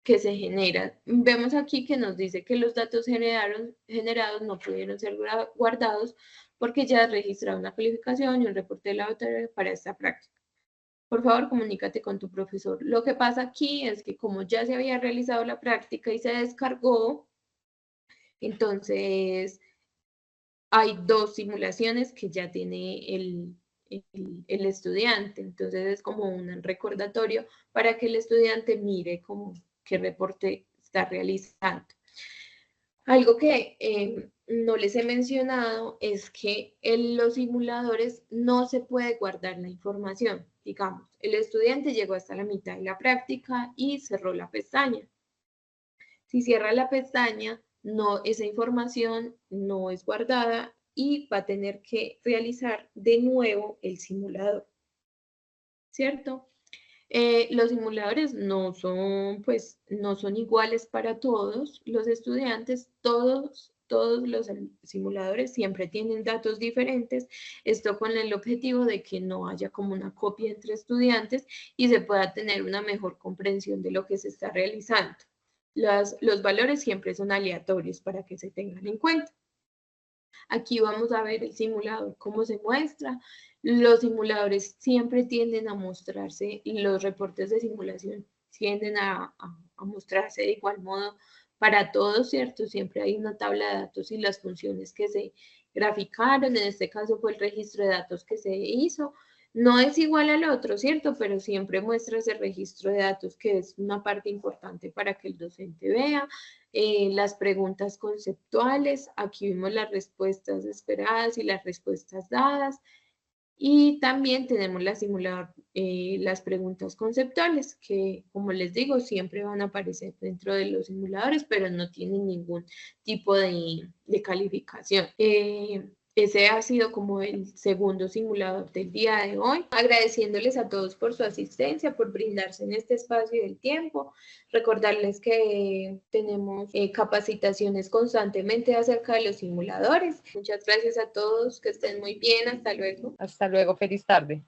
se generan. Vemos aquí que nos dice que los datos generados no pudieron ser guardados porque ya has registrado una calificación y un reporte de laboratorio para esta práctica. Por favor, comunícate con tu profesor. Lo que pasa aquí es que como ya se había realizado la práctica y se descargó, entonces hay dos simulaciones que ya tiene el estudiante. Entonces es como un recordatorio para que el estudiante mire como qué reporte está realizando. Algo que no les he mencionado es que en los simuladores no se puede guardar la información. Digamos, el estudiante llegó hasta la mitad de la práctica y cerró la pestaña. Si cierra la pestaña, esa información no es guardada y va a tener que realizar de nuevo el simulador, ¿cierto? Los simuladores no son iguales para todos los estudiantes, todos los simuladores siempre tienen datos diferentes, esto con el objetivo de que no haya como una copia entre estudiantes y se pueda tener una mejor comprensión de lo que se está realizando. Los valores siempre son aleatorios para que se tengan en cuenta. Aquí vamos a ver el simulador, cómo se muestra. Los simuladores siempre tienden a mostrarse, los reportes de simulación tienden a mostrarse de igual modo para todos, ¿cierto? Siempre hay una tabla de datos y las funciones que se graficaron, en este caso fue el registro de datos que se hizo. No es igual al otro, ¿cierto? Pero siempre muestra ese registro de datos que es una parte importante para que el docente vea. Las preguntas conceptuales, aquí vimos las respuestas esperadas y las respuestas dadas. Y también tenemos las preguntas conceptuales, que como les digo, siempre van a aparecer dentro de los simuladores, pero no tienen ningún tipo de calificación. Ese ha sido como el segundo simulador del día de hoy. Agradeciéndoles a todos por su asistencia, por brindarse en este espacio del tiempo. Recordarles que tenemos capacitaciones constantemente acerca de los simuladores. Muchas gracias a todos, que estén muy bien, hasta luego. Hasta luego, feliz tarde.